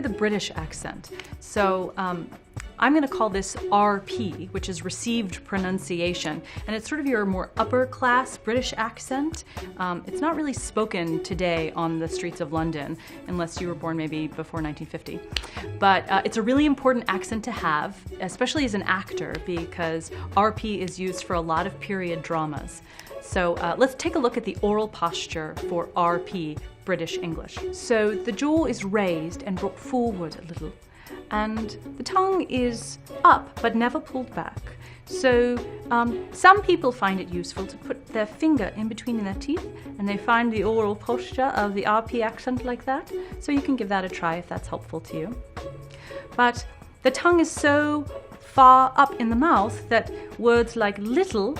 at the British accent. So I'm going to call this RP, which is received pronunciation, and it's sort of your more upper class British accent. It's not really spoken today on the streets of London, unless you were born maybe before 1950. But it's a really important accent to have, especially as an actor, because RP is used for a lot of period dramas. So let's take a look at the oral posture for RP, British English. So the jaw is raised and brought forward a little, and the tongue is up but never pulled back. So some people find it useful to put their finger in between their teeth, and they find the oral posture of the RP accent like that. So you can give that a try if that's helpful to you. But the tongue is so far up in the mouth that words like little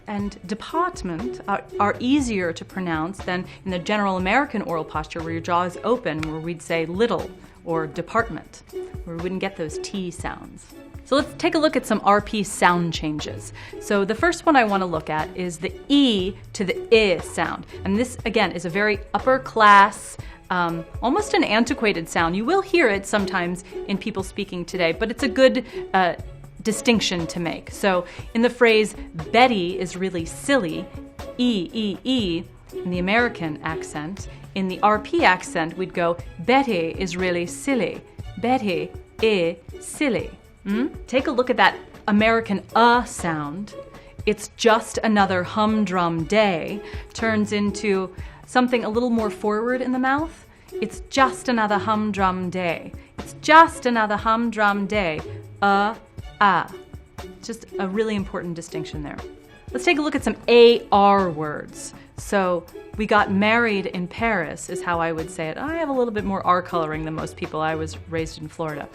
and department are easier to pronounce than in the general American oral posture where your jaw is open, where we'd say little or department, where we wouldn't get those T sounds. So let's take a look at some RP sound changes. So the first one I want to look at is the E to the I sound. And this, again, is a very upper class, almost an antiquated sound. You will hear it sometimes in people speaking today, but it's a good distinction to make. So in the phrase, Betty is really silly, E, in the American accent. In the RP accent, we'd go, Betty is really silly. Betty is silly. Take a look at that American sound. It's just another humdrum day turns into something a little more forward in the mouth. It's just another humdrum day. It's just another humdrum day. Just a really important distinction there. Let's take a look at some AR words. So we got married in Paris is how I would say it. I have a little bit more R coloring than most people. I was raised in Florida.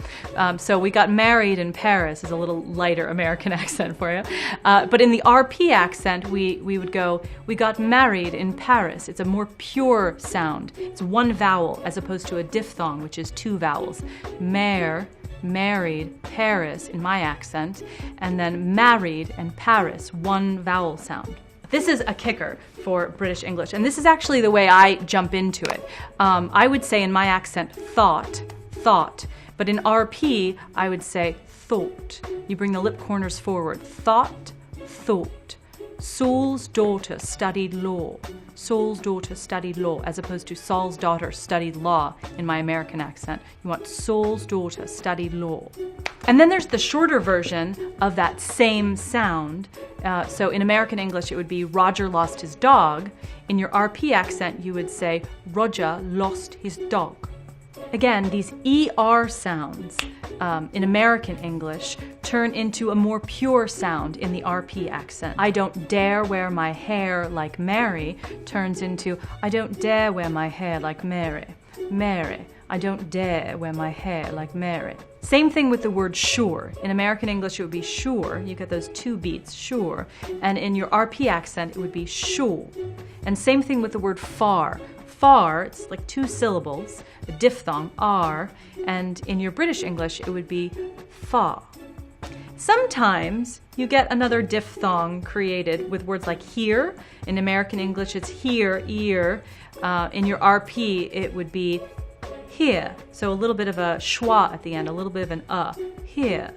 So we got married in Paris is a little lighter American accent for you. But in the RP accent, we would go, we got married in Paris. It's a more pure sound. It's one vowel as opposed to a diphthong, which is two vowels. Married, Paris in my accent, and then married and Paris, one vowel sound. This is a kicker for British English, and this is actually the way I jump into it. I would say in my accent, thought, but in RP, I would say thought. You bring the lip corners forward. Thought. Saul's daughter studied law. Saul's daughter studied law, as opposed to Saul's daughter studied law in my American accent. You want Saul's daughter studied law. And then there's the shorter version of that same sound. So in American English, it would be Roger lost his dog. In your RP accent, you would say Roger lost his dog. Again, these ER sounds in American English turn into a more pure sound in the RP accent. I don't dare wear my hair like Mary turns into I don't dare wear my hair like Mary. Mary, I don't dare wear my hair like Mary. Same thing with the word sure. In American English, it would be sure. You get those two beats, sure. And in your RP accent, it would be sure. And same thing with the word far. Far, it's like two syllables, a diphthong, R, and in your British English, it would be far. Sometimes you get another diphthong created with words like here. In American English, it's here, ear. In your RP, it would be here. So a little bit of a schwa at the end, a little bit of an here.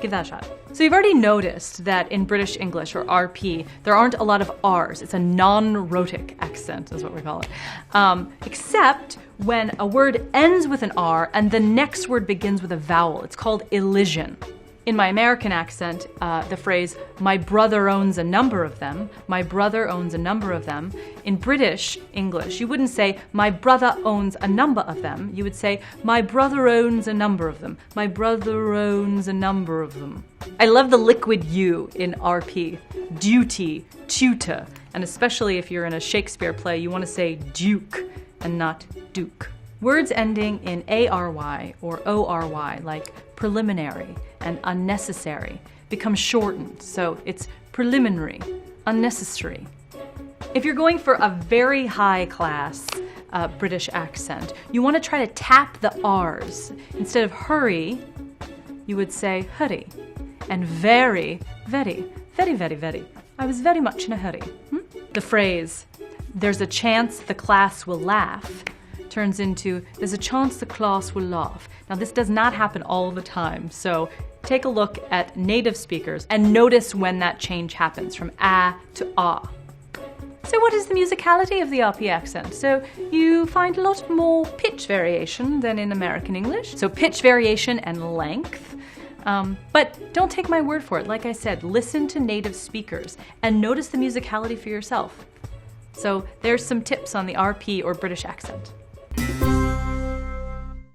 Give that a shot. So you've already noticed that in British English, or RP, there aren't a lot of R's. It's a non-rhotic accent, is what we call it. Except when a word ends with an R and the next word begins with a vowel. It's called elision. In my American accent, the phrase, my brother owns a number of them, my brother owns a number of them. In British English, you wouldn't say, my brother owns a number of them. You would say, my brother owns a number of them. My brother owns a number of them. I love the liquid U in RP. Duty, tutor. And especially if you're in a Shakespeare play, you want to say duke and not duke. Words ending in ARY or ORY, like preliminary and unnecessary, become shortened. So it's preliminary, unnecessary. If you're going for a very high class British accent, you want to try to tap the R's. Instead of hurry, you would say hurry. And very, very, very, very, very. I was very much in a hurry. The phrase, there's a chance the class will laugh, turns into, there's a chance the class will laugh. Now this does not happen all the time, so take a look at native speakers and notice when that change happens from ah to ah. So what is the musicality of the RP accent? So you find a lot more pitch variation than in American English. So pitch variation and length. But don't take my word for it. Like I said, listen to native speakers and notice the musicality for yourself. So there's some tips on the RP or British accent.